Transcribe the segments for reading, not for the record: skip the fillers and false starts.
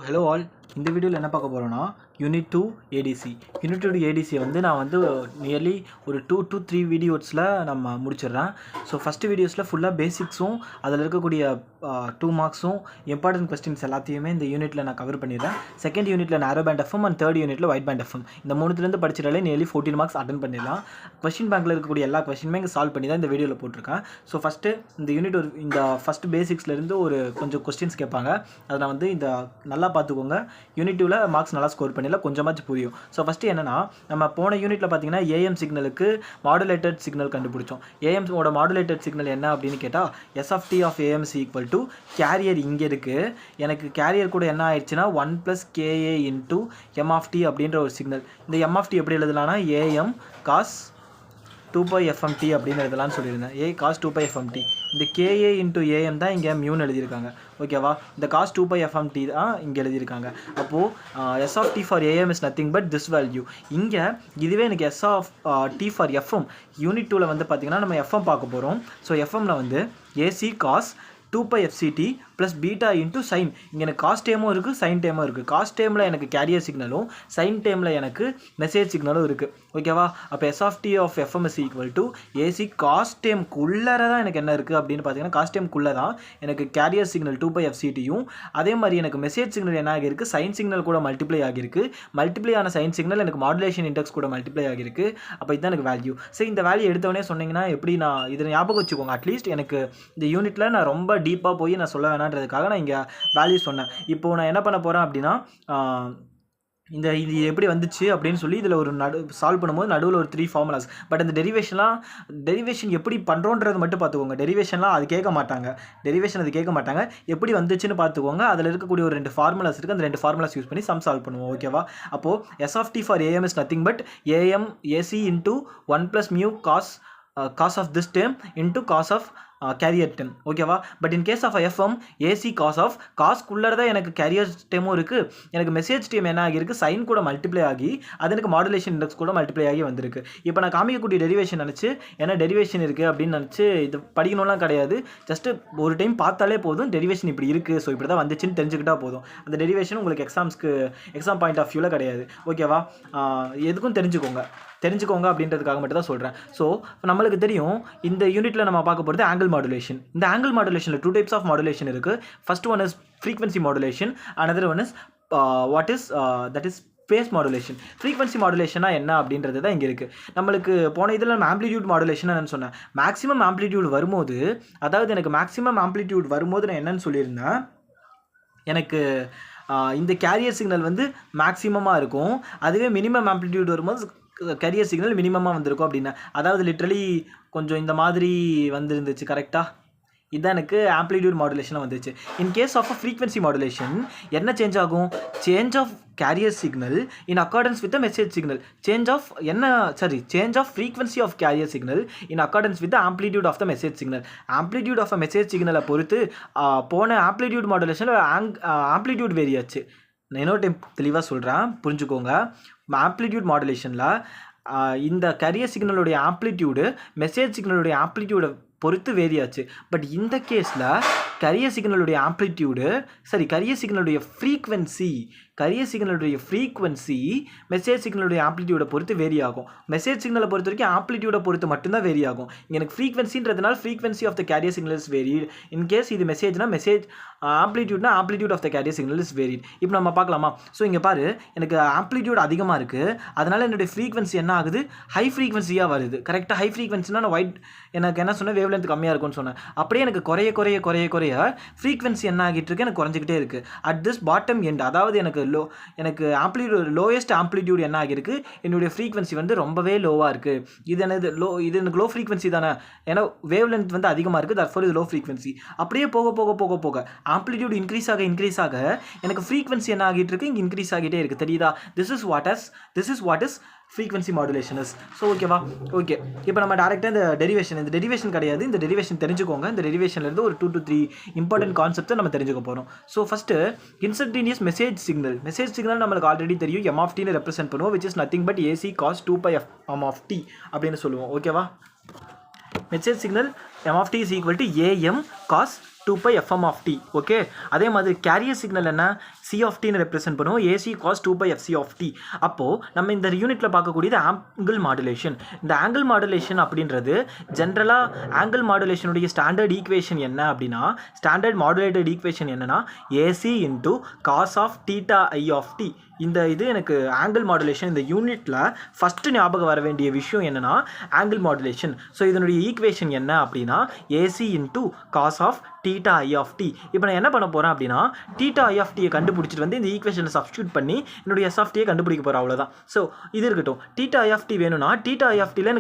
Hello all, இந்த வீடியோவில் என்ன பார்க்க போகிறோன்னா யூனிட் 2 ஏடிசி. யூனிட் 2 ஏடிசியை நான் நியர்லி ஒரு 2 to 3 வீடியோஸில் நம்ம முடிச்சிடுறேன். ஸோ ஃபஸ்ட்டு வீடியோஸில் ஃபுல்லாக பேசிக்ஸும் அதில் இருக்கக்கூடிய 2 மார்க்ஸும் இம்பார்ட்டன்ட் கொஸ்டின்ஸ் எல்லாத்தையுமே இந்த யூனிட்டில் நான் கவர் பண்ணிடுறேன். செகண்ட் யூனிட்டில் narrow band FM and third யூனிட்டில் ஒயிட் பேண்ட் எஃப்எம் இந்த மூணுத்துலேருந்து படிச்சிட்டாலே நியர்லி 14 மார்க்ஸ் அட்டன் பண்ணிடலாம். கொஸ்டின் பேங்கில் இருக்கக்கூடிய எல்லா கொஸ்டினுமே இங்கே சால்வ் பண்ணி தான் இந்த வீடியோவில் போட்டிருக்கேன். ஸோ ஃபஸ்ட்டு இந்த யூனிட் இந்த ஃபஸ்ட்டு பேசிக்ஸ்லேருந்து ஒரு கொஞ்சம் கொஸ்டின்ஸ் கேட்பாங்க. அதை நான் இந்த நல்லா பார்த்துக்கோங்க. யூனிட் 2ல் மார்க்ஸ் நல்லா ஸ்கோர் பண்ணிடலாம், கொஞ்சமாச்சும் புரியும். ஸோ ஃபஸ்ட்டு என்னென்னா, நம்ம போன யூனிட்டில் பார்த்தீங்கன்னா ஏஎம் சிக்னலுக்கு மாடுலேட்டட் சிக்னல் கண்டுபிடிச்சோம். ஏஎம்மோட மாடுலேட்டட் சிக்னல் என்ன அப்படின்னு கேட்டால் S of T of AM C equal to carrier இங்கே இருக்குது. எனக்கு கேரியர் கூட என்ன ஆயிடுச்சுன்னா 1 + KA into M of T அப்படின்ற ஒரு சிக்னல். இந்த எம் ஆஃப் டி எப்படி எழுதலாம்னா ஏஎம் காஸ் 2πfmt அப்படின்னு எழுதலாம்னு சொல்லியிருந்தேன். ஏ காஸ் 2πfmt. இந்த KA இன்ட்டு ஏஎம் தான் இங்கே மியூன்னு எழுதியிருக்காங்க. ஓகேவா? இந்த காஸ் 2πfmt தான் இங்கே எழுதியிருக்காங்க. அப்போது S of T for AM is nothing but this value. இங்கே இதுவே எனக்கு S of T for FM unit 2ல் பார்த்தீங்கன்னா நம்ம எஃப்எம் பார்க்க போகிறோம். ஸோ எஃப்எம்மில் AC cos 2πfct plus beta into sine. இங்கே எனக்கு காஸ் டேமும் இருக்குது, சைன் டேமும் இருக்குது. காஸ் டேமில் எனக்கு கேரியர் சிக்னலும், சைன் டேமில் எனக்கு மெசேஜ் சிக்னலும் இருக்குது. ஓகேவா? அப்போ S of T of FM is equal to AC cos டேம்குள்ளே தான் எனக்கு என்ன இருக்குது அப்படின்னு பார்த்தீங்கன்னா, காஸ் டேம்குள்ளே தான் எனக்கு கேரியர் சிக்னல் 2πfctயும், அதே மாதிரி எனக்கு மெசேஜ் சிக்னல் என்ன ஆகிருக்கு, சைன் சிக்னல் கூட மல்டிப்ளை ஆகிருக்கு. மல்டிப்ளை ஆன சைன் சிக்னல் எனக்கு மாடுலேஷன் இண்டெக்ஸ் கூட மல்டிப்ளை ஆகிருக்கு. அப்போ இதுதான் எனக்கு வேல்யூ. சரி, இந்த வேல்யூ எடுத்தவொடனே சொன்னீங்கன்னா எப்படி? நான் இதை ஞாபகம் வச்சுக்கோங்க. அட்லீஸ்ட் எனக்கு இந்த யூனிட்டில் நான் ரொம்ப டீப்பாக போய் நான் சொல்ல வேணான்றதுக்காக நான் இங்கே வேல்யூ சொன்னேன். இப்போது நான் என்ன பண்ண போகிறேன் அப்படின்னா, இது எப்படி வந்துச்சு அப்படின்னு சொல்லி இதில் ஒரு சால்வ் பண்ணும்போது நடுவில் ஒரு 3 ஃபார்முலாஸ். பட் அந்த டெரிவேஷன் எப்படி பண்ணுறோன்றது மட்டும் பார்த்துக்கோங்க. டெரிவேஷன்லாம் அது கேட்க மாட்டாங்க. எப்படி வந்துச்சுன்னு பார்த்துக்கோங்க. அதில் இருக்கக்கூடிய ஒரு 2 ஃபார்முலாஸ் இருக்குது. அந்த 2 ஃபார்முலாஸ் யூஸ் பண்ணி சம் சால்வ் பண்ணுவோம். ஓகேவா? அப்போது S of T for AM is nothing but AM AC into 1 + mu cos of this term into cos of carrier term. ஓகேவா? But in case of FM AC காஸ்க்குள்ளே தான் எனக்கு carrier டேமும் இருக்குது, எனக்கு மெசேஜ் டேம் என்ன ஆகியிருக்கு, சைன் கூட multiply ஆகி அது எனக்கு மாடுலேஷன் இண்டெக்ஸ் கூட மல்டிப்ளை ஆகி வந்திருக்கு. இப்போ நான் காமிக்கக்கூடிய டெரிவேஷன் நினச்சி என்ன டெரிவேஷன் இருக்குது அப்படின்னு நினச்சி இது படிக்கணும்லாம் கிடையாது. ஜஸ்ட்டு ஒரு டைம் பார்த்தாலே போதும், டெரிவேஷன் இப்படி இருக்குது, ஸோ இப்படி தான் வந்துச்சுன்னு தெரிஞ்சுக்கிட்டால் போதும். அந்த டெரிவேஷன் உங்களுக்கு எக்ஸாம் பாயிண்ட் ஆஃப் வியூவில் கிடையாது. ஓகேவா? எதுக்கும் தெரிஞ்சுக்கோங்க அப்படின்றதுக்காக மட்டும் தான் சொல்கிறேன். ஸோ நம்மளுக்கு தெரியும், இந்த யூனிட்டில் நம்ம பார்க்க போகிறது ஆங்கிள் மாடுலேஷன். இந்த ஆங்கிள் மாடுலேஷனில் 2 டைப்ஸ் ஆஃப் மாடுலேஷன் இருக்குது. First one is frequency modulation, another one is that is phase modulation. Frequency மாடுலேஷனா என்ன அப்படின்றது தான் இங்கே இருக்குது. நம்மளுக்கு போன இதில் நம்ம ஆம்ப்ளிடியூட் மாடுலேஷன் நான் சொன்னேன். மேக்ஸிமம் ஆம்ப்ளிடியூட் வரும்போது, அதாவது எனக்கு மேக்ஸிமம் ஆம்ப்ளிடியூட் வரும்போது நான் என்னன்னு சொல்லியிருந்தேன், எனக்கு இந்த கேரியர் சிக்னல் மேக்ஸிமமாக இருக்கும். அதுவே மினிமம் ஆம்ப்ளிடியூட் வரும்போது கேரியர் சிக்னல் மினிமமாக வந்திருக்கும் அப்படின்னா, அதாவது லிட்ரலி கொஞ்சம் இந்த மாதிரி வந்துருந்துச்சு. கரெக்டாக? இதுதான் எனக்கு ஆம்ப்ளிடியூட் மாடுலேஷனில் வந்துச்சு. In case of a frequency modulation என்ன சேஞ்ச் ஆகும்? Change of carrier signal in accordance with message signal. Change of frequency of carrier signal in accordance with amplitude of the message signal. Amplitude of a message சிக்னலை பொறுத்து போன amplitude மாடுலேஷனில் amplitude vary ஆச்சு. நான் இன்னொரு time தெளிவாக சொல்கிறேன், புரிஞ்சுக்கோங்க. Amplitude மாடுலேஷனில் இந்த கேரியர் சிக்னலுடைய ஆம்ப்ளிடியூடு மெசேஜ் சிக்னலுடைய ஆம்ப்ளிடியூடை பொறுத்து வேரியாச்சு. பட் இந்த கேஸில் கேரியர் சிக்னலுடைய ஃப்ரீக்வன்சி மெசேஜ் சிக்னலுடைய ஆம்ப்ளிடியூடை பொறுத்து வேரி ஆகும். மெசேஜ் சிக்னலை பொறுத்த வரைக்கும் ஆம்ப்ளிடியூடை பொறுத்து மட்டும்தான் வேரி ஆகும். எனக்கு ஃப்ரீக்வன்சின்றதுனால frequency of the carrier signal is varied. In case இது மெசேஜ்னா amplitude of the carrier signal is varied. இப்போ நம்ம பார்க்கலாமா? ஸோ இங்கே பாரு, எனக்கு ஆம்ப்ளிடியூட் அதிகமாக இருக்குது, அதனால் என்னுடைய ஃப்ரீக்வன்சி என்ன ஆகுது, ஹை ஃப்ரீக்வன்சியாக வருது. கரெக்டாக? ஹை ஃப்ரீக்வன்சினா நான் எனக்கு என்ன சொன்னேன், வேவ் லென்த் கம்மியாக இருக்கும்னு சொன்னேன். அப்படியே எனக்கு குறைய ஃப்ரீக்வன்சி என்ன ஆகிட்டு இருக்கு, எனக்கு குறைஞ்சிக்கிட்டே இருக்குது. அட் திஸ் பாட்டம் எண்ட், அதாவது எனக்கு ஆம்ப்ளிடியூட் லோயஸ்ட் ஆம்ப்ளிடியூட் என்ன ஆகிருக்கு, என்னுடைய ஃப்ரீக்வன்சி ரொம்பவே லோவாக இருக்குது. இது எனக்கு லோ ஃப்ரீக்வன்சி தானே, ஏன்னா வேவ் லென்த் அதிகமாக இருக்குது, தட்ஃபோர் இது லோ ஃப்ரீக்வன்சி. அப்படியே போக ஆம்ப்ளிடியூட் இன்க்ரீஸ் ஆக எனக்கு ஃப்ரீக்வன்சி என்ன ஆகிட்டு இருக்கு, இங்கே இன்க்ரீஸ் ஆகிட்டே இருக்குது. தெரியுதா? This is what is frequency modulation is. So ஓகேவா? ஓகே, இப்போ நம்ம டேரெக்டாக இந்த டெரிவேஷன் கிடையாது, இந்த டெரிவேஷன் தெரிஞ்சுக்கோங்க. இந்த டெரிவேஷன்லேருந்து ஒரு 2 to 3 இம்பார்ட்டன்ட் கான்செப்ட்டை நம்ம தெரிஞ்சுக்க போகிறோம். So first instantaneous message signal நம்மளுக்கு ஆல்ரெடி தெரியும், எம் ஆஃப் டின்னு ரெப்ரசென்ட் பண்ணுவோம், which is nothing but AC cos 2πfm of T அப்படின்னு சொல்லுவோம். ஓகேவா? Message signal M of T is equal to AM cos 2 pi fm of t. Okay, அதே மாதிரி carrier signal என்ன, c of t ன்னு represent பண்ணுவோம், ac cos 2 pi fc of t. அப்போது நம்ம இந்த யூனிட்டில் பார்க்கக்கூடியது ஆங்கிள் மாடுலேஷன். இந்த ஆங்கிள் மாடுலேஷன் அப்படின்றது ஜென்ரலாக ஆங்கிள் மாடுலேஷனுடைய ஸ்டாண்டர்ட் ஈக்குவேஷன் என்ன அப்படின்னா, ஸ்டாண்டர்ட் மாடுலேட்டட் ஈக்குவேஷன் என்னன்னா ac into cos of theta I of T. இந்த இது எனக்கு ஆங்கிள் மாடுலேஷன் இந்த யூனிட்டில் ஃபஸ்ட்டு ஞாபகம் வர வேண்டிய விஷயம் என்னென்னா ஆங்கிள் மாடுலேஷன். ஸோ இதனுடைய ஈக்குவேஷன் என்ன அப்படின்னா AC into cos of theta I of T. இப்போ நான் என்ன பண்ண போகிறேன் அப்படின்னா தீட்டா ஐ ஆஃப் டியை கண்டுபிடிச்சிட்டு வந்து இந்த ஈக்குவேஷனை சப்ஸ்டியூட் பண்ணி என்னுடைய எஸ் ஆஃப் டியை கண்டுபிடிக்க போகிறேன், அவ்வளோதான். ஸோ இது இருக்கட்டும். தீட்டா ஐ ஆஃப் டி வேணும்னா தீட்டா ஐ ஆஃப் டியில்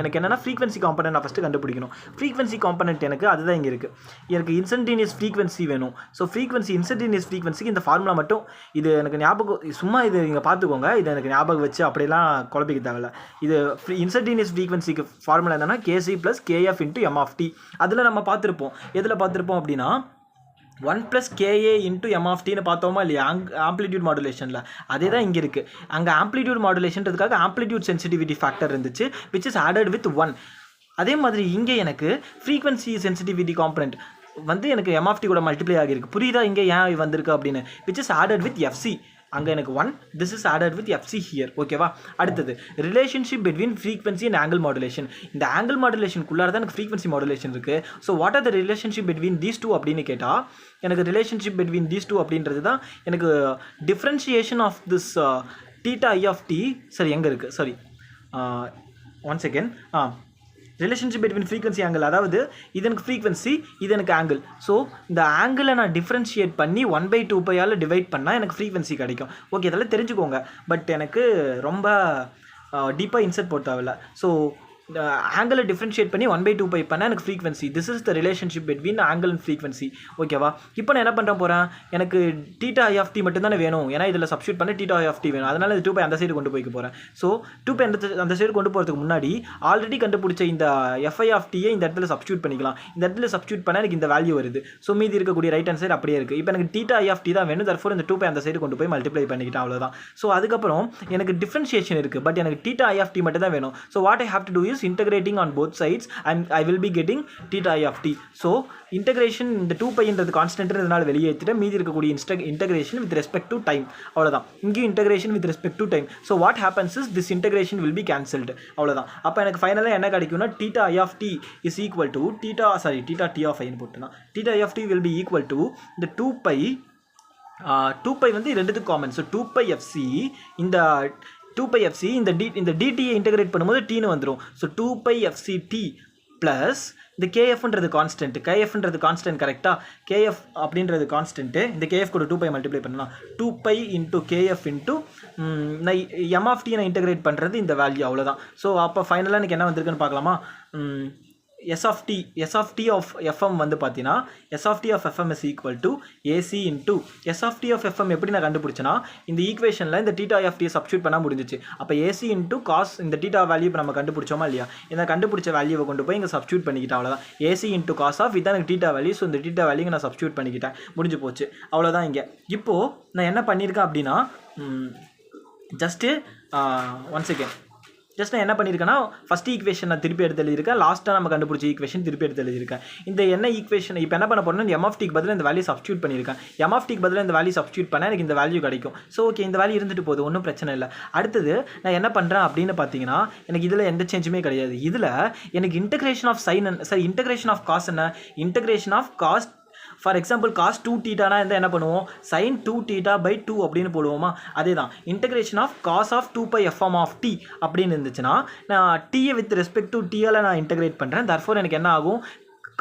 எனக்கு என்னென்னா ஃப்ரீக்வன்சி காம்பனன்ட் நான் ஃபஸ்ட்டு கண்டுபிடிக்கணும். ஃப்ரீக்வன்சி காம்பனன்ட் எனக்கு அதுதான் இங்கே இருக்குது. எனக்கு இன்ஸ்டன்டேனியஸ் ஃப்ரீக்வன்சி வேணும். ஸோ ஃப்ரீக்வன்சி இன்ஸ்டன்டேனியஸ் ஃப்ரீக்வன்சிக்கு இந்த ஃபார்முலா மட்டும் இது எனக்கு ஞாபகம், சும்மா இது நீங்கள் பார்த்துக்கோங்க, இது எனக்கு ஞாபகம் வச்சு அப்படியெல்லாம் குழப்பிக்க தேவையில்ல. இது இன்ஸ்டன்டேனியஸ் ஃப்ரீக்வன்சிக்கு ஃபார்முலா என்னன்னா KC plus KF into M of T. அதில் நம்ம பார்த்துருப்போம், எதில் பார்த்துருப்போம் அப்படின்னா 1 + KA × m of t ன்னு பார்த்தோமா இல்லையா ஆம்ப்ளிடியூட் மாடுலேஷனில். அதே தான் இங்கே இருக்குது. அங்கே ஆம்ப்ளிடியூட் மாடுலேஷன்றதுக்காக ஆம்ப்ளிடியூட் சென்சிட்டிவிட்டி ஃபேக்டர் இருந்துச்சு, விச் இஸ் ஆடட் வித் 1. அதே மாதிரி இங்கே எனக்கு ஃப்ரீக்வன்சி சென்சிட்டிவிட்டி காம்பனண்ட் வந்து எனக்கு m of t கூட மல்டிப்ளை ஆகியிருக்கு. புரியுதா இங்கே ஏன் வந்திருக்கு அப்படின்னு, which is added with FC. அங்கே எனக்கு 1, this is added with FC here. ஓகேவா? அடுத்தது relationship between frequency and angle modulation. இந்த ஆங்கிள் மாடுலேஷனுக்குள்ளார தான் எனக்கு ஃப்ரீக்வன்சி மாடுலேஷன் இருக்குது. So what are the relationship between these two அப்படின்னு கேட்டால், எனக்கு ரிலேஷன்ஷிப் பிட்வீன் தீஸ் டூ அப்படின்றது தான் எனக்கு differentiation of this theta I of T. சரி, எங்கே இருக்குது, sorry, one second. Relationship between frequency angle, அதாவது இது எனக்கு ஃப்ரீக்வன்சி, இது எனக்கு ஆங்கிள். ஸோ இந்த ஆங்கிளை நான் டிஃப்ரென்ஷியேட் பண்ணி 1/2 பையால் டிவைட் பண்ணால் எனக்கு ஃப்ரீக்வன்சி கிடைக்கும். ஓகே, இதெல்லாம் தெரிஞ்சுக்கோங்க. பட் எனக்கு ரொம்ப டீப்பாக இன்சர்ட் போட தேவையில்ல. ஸோ ஆங்கிளை டிஃப்ரென்ஷியேட் பண்ணி 1/2 பை பண்ணால் எனக்கு frequency. This is the relationship between angle and frequency. ஓகேவா? இப்போ நான் என்ன பண்ண போகிறேன், எனக்கு தீட்டா ஐ ஆஃப் டி மட்டும் தானே வேணும், ஏன்னா இதில் சப்ஸ்டியூட் பண்ணி தீட்டா ஐ ஆஃப் டி வேணும். அதனால் 2 பை அந்த சைடு கொண்டு போய்க்க போகிறேன். ஸோ 2 பை அந்த சைடு கொண்டு போகிறதுக்கு முன்னாடி ஆல்ரெடி கண்டுபிடிச்ச இந்த எஃப்ஐ ஆஃப் டியை இந்த இடத்துல சப்ஸ்டியூட் பண்ணிக்கலாம். இந்த இடத்துல சப்ஸ்டியூட் பண்ணால் எனக்கு இந்த வேல்யூ வருது. ஸோ மீதி இருக்கக்கூடிய ரைட் ஹேண்ட் சைடு அப்படியே இருக்குது. இப்போ எனக்கு தீட்டா ஐ ஆஃப் டி தான் வேணும், தர்ஃபோர் இந்த 2 பை அந்த சைடு கொண்டு போய் மல்டிப்ளை பண்ணிக்கிட்டேன், அவ்வளோதான். ஸோ அதுக்கப்புறம் எனக்கு டிஃப்ரென்ஷியேஷன் இருக்குது, பட் எனக்கு தீட்டா ஐ ஆஃப் டி மட்டும் தான் வேணும். So what I have to do is integrating on both sides and I will be getting theta I of t. So integration இந்த 2 பைன்றது கான்ஸ்டன்ட்ன்றதுனால வெளியே எடுத்துட்டு மீதி இருக்கக்கூடிய integration with respect to time, அவ்வளவுதான். இங்கே integration with respect to time. So what happens is this integration will be cancelled, அவ்வளவுதான். அப்போ எனக்கு ஃபைனலாக என்ன கிடைக்கும்னா theta I of t is equal to theta t of i ன்னு போட்டுனா theta I of t will be equal to the 2 pi வந்து ரெண்டுத்துக்கு காமன். ஸோ 2 pi fc இந்த 2 pi fc இந்த dtயை இன்டகிரேட் பண்ணும்போது tன்னு வந்துடும். So 2 pi fc t plus இந்த கேஎஃப்ன்றது constant கரெக்டாக? கேஎஃப் அப்படின்றது கான்ஸ்டன்ட்டு. இந்த கேஎஃப் கூட 2 பை மல்டிப்ளை பண்ணலாம். 2 பை இன்ட்டு கேஎஃப் இன்ட்டு நான் எம் ஆஃப் டி நான் இன்டகிரேட் பண்ணுறது இந்த வேல்யூ, அவ்வளோதான். ஸோ அப்போ ஃபைனலாக எனக்கு என்ன வந்திருக்குன்னு பார்க்கலாமா? S of t of fm வந்து பார்த்தீங்கன்னா S of t of fm is equal to AC into S of t of fm எப்படி நான் கண்டுபிடிச்சேன்னா இந்த ஈக்குவேஷனில் இந்த தீட்டா of t சப்ஸ்டியூட் பண்ணால் முடிஞ்சிச்சு. அப்போ AC into cos இந்த தீட்டா வேல்யூ இப்போ நம்ம கண்டுபிடிச்சோமா இல்லையா, இந்த கண்டுபிடிச்ச வேல்யூவை கொண்டு போய் இங்கே சப்ஸ்டியூட் பண்ணிக்கிட்டேன், அவ்வளோதான். AC into cos of இதான் எனக்கு தீட்டா வேல்யூ. ஸோ இந்த தீட்டா வேல்யூ நான் சப்ஸ்டியூட் பண்ணிக்கிட்டேன், முடிஞ்சு போச்சு, அவ்வளோதான். இங்கே இப்போது நான் என்ன பண்ணியிருக்கேன் அப்படின்னா ஜஸ்ட்டு ஒன் செகண்ட் நான் என்ன பண்ணியிருக்கேன்னா ஃபஸ்ட் ஈக்குவேஷன் நான் திருப்பி எடுத்து எழுதியிருக்கேன், லாஸ்ட்டாக நம்ம கண்டுபிடிச்ச ஈக்குவேஷன் திருப்பி எடுத்து எழுதியிருக்கேன். இந்த என்ன ஈக்குவேஷன் இப்போ என்ன பண்ண போகிறேன்னா எம் ஆஃப் டிக்கு பதில் இந்த வேல்யூ சப்ஸ்டியூட் பண்ணியிருக்கேன். எம் ஆஃப் டிக்கு பதில் இந்த வேல்யூ சப்ஸ்டியூட் பண்ணால் எனக்கு இந்த வேல்யூ கிடைக்கும். ஸோ ஓகே, இந்த வேல்யூ இருந்துட்டு போகுது, ஒன்றும் பிரச்சனை இல்லை. அடுத்தது நான் என்ன பண்ணுறேன் அப்படின்னு பார்த்தீங்கன்னா எனக்கு இதில் எந்த சேஞ்சுமே கிடையாது. இதில் எனக்கு integration of sine integration of cos என்ன, integration of cos for example cos 2 தீட்டானா என்ன பண்ணுவோம், சைன் 2 தீட்டா பை 2 அப்படின்னு போடுவோமா, அதே தான் integration of cos of 2 pi FM of T அப்படின்னு இருந்துச்சுன்னா நான் டீயை வித் ரெஸ்பெக்ட் டு டீயால் நான் இன்டகிரேட் பண்ணுறேன். தர்ஃபோர் எனக்கு என்ன ஆகும்,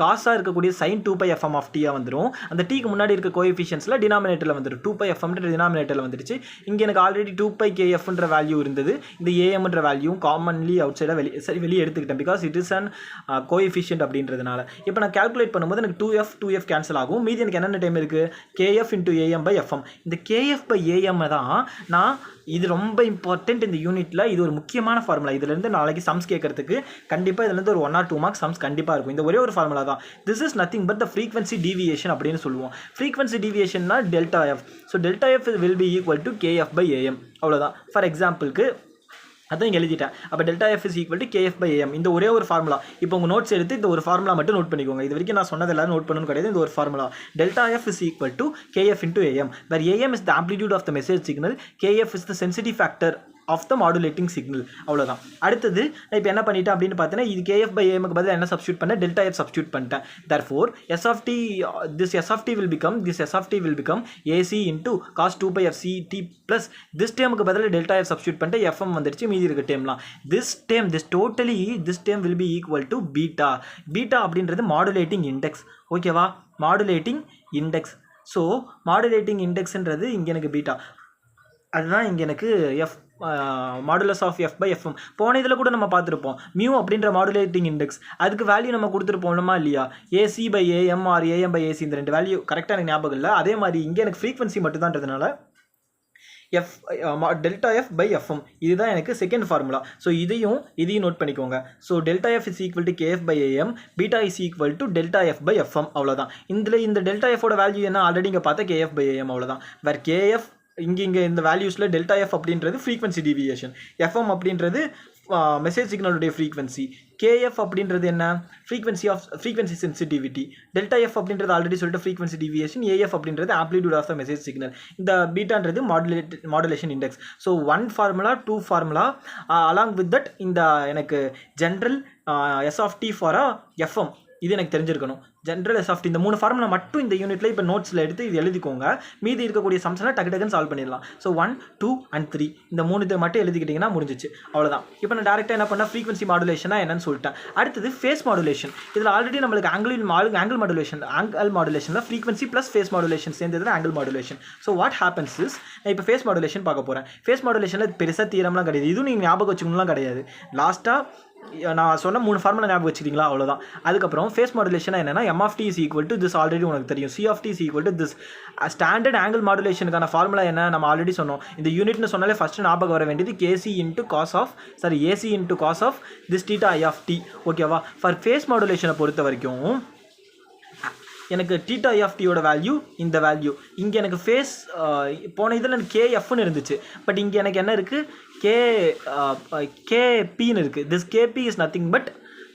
காசாக இருக்கக்கூடிய சைன் 2 பை எஃப்எம் ஆஃப் டியாக வந்துடும். அந்த டீக்கு முன்னாடி இருக்க கோஎஃபிஷியன்ஸில் டினாமினேட்டரில் வந்துடும். 2 பை எஃப்எம்ன்ற டினாமினேட்டரில் வந்துடுச்சு. இங்கே எனக்கு ஆல்ரெடி 2 பை கேஎஃப்ன்ற வேல்யூ இருந்தது. இந்த ஏஎம்ன்ற வேல்யூ காமன்லி அவுட் சைடாக வெளியே எடுத்துக்கிட்டேன், because it is and coefficient அப்படின்றதுனால. இப்போ நான் கால்குலேட் பண்ணும்போது எனக்கு 2f கேன்சல் ஆகும். மீதி எனக்கு என்னென்ன டைம் இருக்குது, KF into AM by FM. இந்த கேஎஃப் பை ஏஎம் தான் நான், இது ரொம்ப இம்பார்ட்டண்ட் இந்த யூனிட்டில், இது ஒரு முக்கியமான ஃபார்முலா. இதுலேருந்து நாளைக்கு சம்ஸ் கேட்கறதுக்கு கண்டிப்பாக இதுலேருந்து ஒரு 1 or 2 மார்க்ஸ் சம்ஸ் கண்டிப்பாக இருக்கும். இந்த ஒரே ஒரு ஃபார்முலா தான். This is nothing but the frequency deviation அப்படின்னு சொல்லுவோம். ஃப்ரீக்வன்சி டீவியேஷன்னா delta F. So delta F will be equal to KF by AM, அவ்வளோதான். ஃபார் எக்ஸாம்பிளுக்கு அதான் இங்கே எழுதிட்டேன். அப்போ delta F is equal to KF by AM. இந்த ஒரே ஒரு ஃபார்முலா. இப்போ உங்கள் நோட்ஸ் எடுத்து இந்த ஒரு ஃபார்முலா மட்டும் நோட் பண்ணிக்கோங்க. இது வரைக்கும் நான் சொன்னது எல்லாரும் நோட் பண்ணணும்னு கிடையாது. இந்த ஒரு formula delta F is equal to KF into AM, where AM is the amplitude of the message signal, KF is the sensitive factor of the modulating signal. அவ்வளோதான். அடுத்தது நான் இப்போ என்ன பண்ணிட்டேன் அப்படின்னு பார்த்தீங்கன்னா, இது கேஎஃப் பை ஏஎம்க்கு பதிலாக என்ன சப்ஸ்டியூட் பண்ணேன், டெல்டா எஃப் சப்ஸ்டியூட் பண்ணிட்டேன். Therefore S of T, this S of T will become AC into cos 2 pi F C T plus this டேமுக்கு பதிலாக டெல்டா எஃப் சப்ஸ்டியூட் பண்ணிட்டு எஃப்எம் வந்துருச்சு. மீதி இருக்க டேம்லாம் this term will be equal to beta. Beta அப்படின்றது modulating index. ஓகேவா, modulating index. So modulating இண்டெக்ஸ்ன்றது இங்கே எனக்கு பீட்டா, அதுதான் இங்கே எனக்கு F modulus of F by FM. போன இதில் கூட நம்ம பார்த்துருப்போம் மியூ அப்படின்ற மாடுலேட்டிங் இண்டெக்ஸ், அதுக்கு வேல்யூ நம்ம கொடுத்துருப்போம்மா இல்லையா, AC by AM or AM by AC. இந்த ரெண்டு வேல்யூ கரெக்டாக எனக்கு ஞாபகம் இல்லை. அதே மாதிரி இங்கே எனக்கு ஃப்ரீக்வன்சி மட்டும்தான்றதுனால F delta F by FM இதுதான் எனக்கு செகண்ட் ஃபார்முலா. ஸோ இதையும் நோட் பண்ணிக்கோங்க. So delta F is equal to KF by AM, beta is equal to delta F by FM. அவ்வளோதான். இந்த டெல்டா எஃபோட வேல்யூ என்ன ஆல்ரெடி இங்கே பார்த்தா கேஎஃப் பை ஏஎம். அவ்வளோதான். வேறு கேஎஃப் இங்கே இந்த வேல்யூஸில் டெல்டா எஃப் அப்படின்றது ஃப்ரீக்வன்சி டிவியேஷன், எஃப்எம் அப்படின்றது மெசேஜ் சிக்னலுடைய ஃப்ரீக்வன்சி, கேஎஃப் அப்படின்றது என்ன ஃப்ரீக்வன்சி சென்சிட்டிவிட்டி, டெல்டா எஃப் அப்படின்றது ஆல்ரெடி சொல்லிட்டு ஃப்ரீக்வன்சி டிவியேஷன், ஏஎஃப் அப்படின்றது amplitude of the message signal, இந்த பீட்டான்றது modulation index. So 1 formula 2 formula along with that இந்த எனக்கு general S of T for FM இது எனக்கு தெரிஞ்சிருக்கணும். ஜென்ரல் எஸ் ஆஃப் டி இந்த 3 ஃபார்முலா மட்டும் இந்த யூனிட்டில் இப்போ நோட்ஸில் எடுத்து இது எழுதிக்கோங்க. மீதி இருக்கக்கூடிய சம்ஸ்லாம் டக்குன்னு சால்வ் பண்ணிடலாம். ஸோ 1, 2 and 3 இந்த 3 இதை மட்டும் எழுதிக்கிட்டிங்கன்னா முடிஞ்சிச்சு. அவ்வளோதான். இப்போ நான் டேரெக்டாக என்ன பண்ணால் ஃப்ரீக்வன்சி மாடுலேஷனாக என்னன்னு சொல்லிட்டேன். அடுத்தது ஃபேஸ் மாடுலேஷன். இதில் ஆல்ரெடி நம்மளுக்கு ஆங்கிள் மாடுலேஷனில் ஃப்ரீக்வன்சி ப்ளஸ் ஃபேஸ் மாடுலேஷன் சேர்ந்தது angle modulation. So what happens is, நான் இப்போ ஃபேஸ் மாடுலேஷன் பார்க்க போகிறேன். ஃபேஸ் மாடுலேஷனில் பெருசாக தீரம்லாம் கிடையாது. இதுவும் நீங்கள் ஞாபகம் வச்சுக்கணும்லாம் கிடையாது. லாஸ்ட்டாக நான் சொன்ன 3 ஃபார்முலா ஞாபகம் வச்சுக்கிட்டீங்களா, அவ்வளோதான். அதுக்கப்புறம் ஃபேஸ் மாடுலேஷன் என்னன்னா M of T is equal to this, already உனக்கு தெரியும். C of T is equal to this. Standard angle மாடுலேஷனுக்கான ஃபார்முலா என்ன நம்ம ஆல்ரெடி சொன்னோம். இந்த யூனிட்னு சொன்னாலே ஃபஸ்ட்டு ஞாபகம் வர வேண்டியது AC into cos of this theta I of T. ஓகேவா. ஃபார் ஃபேஸ் மாடுலேஷனை பொறுத்த வரைக்கும் எனக்கு டீட்டா ஐ ஆஃப் டியோட வேல்யூ இந்த வேல்யூ. இங்கே எனக்கு ஃபேஸ் போன இதில் எனக்கு கேஎஃப்னு இருந்துச்சு. பட் இங்கே எனக்கு என்ன இருக்குது, கேபின்னு இருக்குது. This KP is nothing but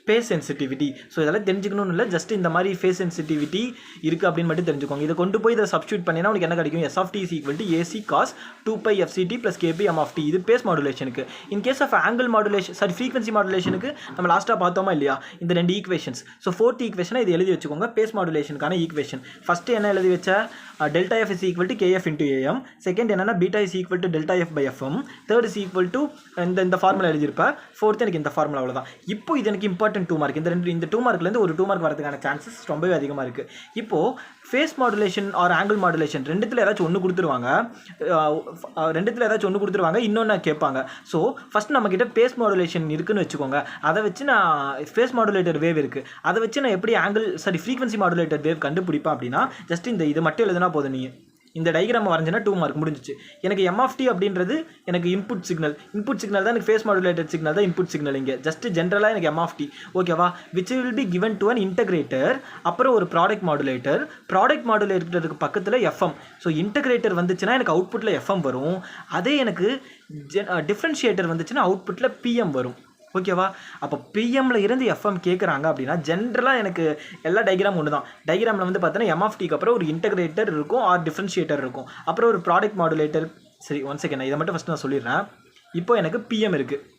phase sensitivity. So இதெல்லாம் தெரிஞ்சுக்கணும்னு இல்லை, ஜஸ்ட் இந்த மாதிரி ஃபேஸ் சென்சிட்டிவிட்டி இருக்குது அப்படின்னு மட்டும் தெரிஞ்சுக்கோங்க. இதை கொண்டு போய் இதை சப்ஸ்டியூட் பண்ணினா உனக்கு என்ன கிடைக்கும், S of T is equal to AC cos 2 pi FCT plus KP M of T. இது ஃபேஸ் மாடுலேஷனுக்கு. In case of angle modulation frequency மாடுலேஷனுக்கு நம்ம லாஸ்ட்டாக பார்த்தோமா இல்லையா இந்த 2 ஈக்குவேஷன்ஸ். ஸோ 4th ஈக்குவேஷனை இது எழுதி வச்சுக்கோங்க. ஃபேஸ் மாடுலேஷனுக்கான ஈக்குவேஷன் ஃபஸ்ட்டு என்ன எழுதி வச்சா, delta F is equal to KF into AM. Second என்னன்னா beta is equal to delta F by FM. Third is equal to இந்த ஃபார்முலா எழுதியிருப்பேன். ஃபோர்த் எனக்கு இந்த ஃபார்முலா. அவ்வளோதான். இப்போ இது எனக்கு இம்பார்ட்டன்ட் 2 மார்க். இந்த 2 மார்க்லேருந்து ஒரு 2 மார்க் வரதுக்கான சான்சஸ் ரொம்பவே அதிகமாக இருக்குது. இப்போது phase modulation or angle modulation ரெண்டுத்தில் ஏதாச்சும் ஒன்று கொடுத்துருவாங்க, இன்னொன்று கேட்பாங்க. ஸோ ஃபஸ்ட் நம்மக்கிட்ட ஃபேஸ் மாடுலேஷன் இருக்குன்னு வச்சுக்கோங்க. அதை வச்சு நான் ஃபேஸ் மாடுலேட்டர் வேவ் இருக்குது, அதை வச்சு நான் எப்படி ஃப்ரீக்வன்சி மாடுலேட்டர் வேவ் கண்டுபிடிப்பேன் அப்படின்னா, ஜஸ்ட் இது மட்டும் எழுதுனா போதும். நீங்கள் இந்த டயக்ராம் வரைஞ்சினா 2 மார்க் முடிஞ்சிச்சு. எனக்கு எம் ஆஃப் டி அப்படின்றது எனக்கு இன்புட் சிக்னல் தான். எனக்கு ஃபேஸ் மாடுலேட்டட் சிக்னல் தான் இன்புட் சிக்னல். இங்கே ஜஸ்ட் ஜென்ரலாக எனக்கு எம் ஆஃப் டி. ஓகேவா. Which will be given to an integrator. அப்புறம் ஒரு ப்ராடக்ட் மாடுலேட்டருக்கு பக்கத்தில் எஃப்எம். ஸோ இன்டகிரேட்டர் வந்துச்சுன்னா எனக்கு அவுட்புட்டில் எஃப்எம் வரும். அதே எனக்கு டிஃப்ரென்ஷியேட்டர் வந்துச்சுன்னா அவுட்புட்டில் பிஎம் வரும். ஓகேவா. அப்போ பிஎம்ல இருந்து எஃப்எம் கேட்குறாங்க அப்படின்னா ஜென்ரலாக எனக்கு எல்லா டயக்ராம் ஒன்று தான். டயக்ராமில் வந்து பார்த்தீங்கன்னா எம் ஆஃப் டிக்கு அப்புறம் ஒரு இன்டகிரேட்டர் இருக்கும் ஆர் டிஃப்ரென்ஷியேட்டர் இருக்கும், அப்புறம் ஒரு ப்ராடக்ட் மாடுலேட்டர். சரி, 1 செகண்ட், இதை மட்டும் ஃபஸ்ட்டு நான் சொல்லிடுறேன். இப்போ எனக்கு பிஎம் இருக்குது,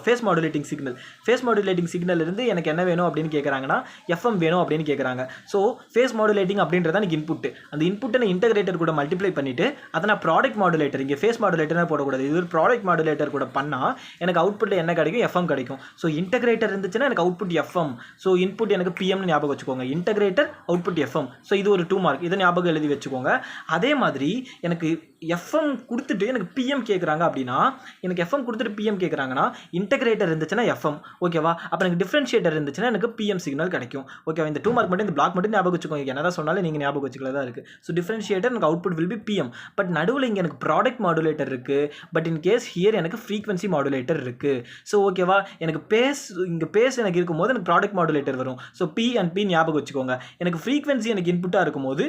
ஃபேஸ் மாடுலேட்டிங் சிக்னல் இருந்து எனக்கு என்ன வேணும் அப்படின்னு கேட்குறாங்கன்னா எஃப்எம் வேணும் அப்படின்னு கேட்குறாங்க. ஸோ ஃபேஸ் மாடுலேட்டிங் அப்படின்றத எனக்கு இன்புட். அந்த இன்புட்டை நான் இன்டகிரேட்டர் கூட மல்டிப்ளை பண்ணிவிட்டு அதை நான் ப்ராடக்ட் மாடுலேட்டர், இங்கே ஃபேஸ் மாடுலேட்டர்னா போடக்கூடாது, இது ஒரு ப்ராடக்ட் மாடுலேட்டர் கூட பண்ணால் எனக்கு அவுட்புட்டில் என்ன கிடைக்கும், எஃப்எம் கிடைக்கும். ஸோ இன்டகிரேட்டர் இருந்துச்சுன்னா எனக்கு அவுட்புட் எஃப்எம். ஸோ இன்புட் எனக்கு பிஎம்னு ஞாபகம் வச்சுக்கோங்க, இன்டகிரேட்டர் அவுட்புட் எஃப்எம். ஸோ இது ஒரு 2 மார்க், இதை ஞாபகம் எழுதி வச்சுக்கோங்க. அதே மாதிரி எனக்கு எஃப்எம் கொடுத்துட்டு எனக்கு பிஎம் கேட்குறாங்க அப்படின்னா, எனக்கு எஃப்எம் கொடுத்துட்டு பிஎம் கேட்குறாங்கன்னா இன்டகிரேட்டர் இருந்துச்சுன்னா எஃப்எம். ஓகேவா. அப்போ எனக்கு டிஃப்ரென்ஷியேட்டர் இருந்துச்சுன்னா எனக்கு பிஎம் சிக்னல் கிடைக்கும். ஓகேவா. இந்த 2 மார்க் மட்டும் இந்த பிளாக் மட்டும் ஞாபகம் வச்சுக்கோங்க. என்னதான் சொன்னாலும் நீங்கள் ஞாபகம் வச்சுக்கலாம் தான் இருக்குது. ஸோ டிஃப்ரென்ஷியேட்டர் எனக்கு output will be PM. But நடுவில் இங்கே எனக்கு ப்ராடக்ட் மாடுலேட்டர் இருக்குது. பட் இன் கேஸ் ஹியர் எனக்கு ஃப்ரீக்வன்சி மாடுலேட்டர் இருக்குது. ஸோ ஓகேவா. எனக்கு பேஸ் எனக்கு இருக்கும்போது எனக்கு ப்ராடக்ட் மாடுலேட்டர் வரும். ஸோ பி அண்ட் பி ஞாபகம் வச்சுக்கோங்க. எனக்கு ஃப்ரீக்வன்சி எனக்கு இன்புட்டாக இருக்கும்போது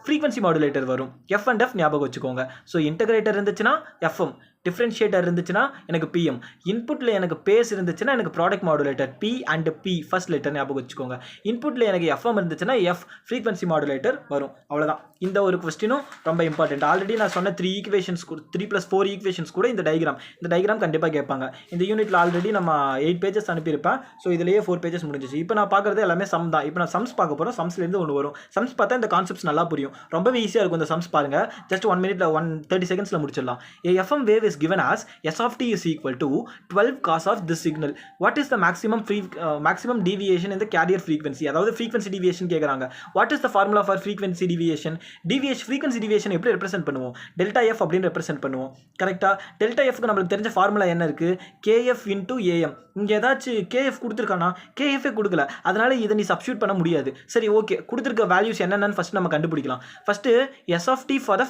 ஃப்ரீக்வன்சி மாடுலேட்டர் வரும். எஃப் அண்ட் எஃப் ஞாபகம் வச்சுக்கோங்க. ஸோ இன்டகிரேட்டர் இருந்துச்சுன்னா எஃப்எம், டிஃப்ரென்ஷியேட்டர் இருந்துச்சுன்னா எனக்கு பிஎம், இன்புட்டில் எனக்கு பேஸ் இருந்துச்சுன்னா எனக்கு product modulator B and P first letter ஞாபகம் வச்சுக்கோங்க. இன்புட்டில் எனக்கு எஃப்எம் இருந்துச்சுன்னா எஃப் ஃப்ரீக்வன்சி மாடுலேட்டர் வரும். அவ்வளோதான். இந்த ஒரு கொஸ்டினும் ரொம்ப இம்பார்ட்டன்ட். ஆல்ரெடி நான் சொன்ன 3 ஈக்குவேஷன்ஸ் 3+4 ஈக்குவேஷன்ஸ் கூட இந்த டயக்ராம் கண்டிப்பாக கேட்பாங்க. இந்த யூனிட்டில் ஆல்ரெடி நம்ம 8 பேஜஸ் அனுப்பியிருப்பேன். ஸோ இதுலேயே 4 பேஜஸ் முடிஞ்சிச்சு. இப்போ நான் பார்க்குறது எல்லாமே சம் தான். இப்போ நான் சம்ஸ் பார்க்க போகிறோம். சம்ஸ்லேருந்து ஒன்று வரும். சம்ஸ் பார்த்தா இந்த கான்செப்ட்ஸ் நல்லா புரியும். ரொம்பவே ஈஸியாக இருக்கும் இந்த சம்ஸ் பாருங்கள். ஜஸ்ட் 1 மினிட்ல 30 செகண்ட்ஸில் முடிச்சிடலாம். FM wave is given as s of t is equal to 12 cos of this signal. What is the maximum deviation in the carrier frequency? அதாவது frequency deviation கேக்குறாங்க. What is the formula for frequency deviation? frequency deviation எப்படி represent பண்ணுவோம்? Delta F அப்படின்னு represent பண்ணுவோம். கரெக்டா? Delta எஃப்க்கு நம்மளுக்கு தெரிஞ்ச formula என்ன இருக்கு? kf into am. இங்கே ஏதாச்சும் கேஎஃப் கொடுத்துருக்கானா? கேஎஃபே கொடுக்கல. அதனால இதை நீ சப்ஸ்டியூட் பண்ண முடியாது. சரி, ஓகே, கொடுத்துருக்க வேல்யூஸ் என்னென்னு ஃபர்ஸ்ட் நம்ம கண்டுபிடிக்கலாம். First S of T for the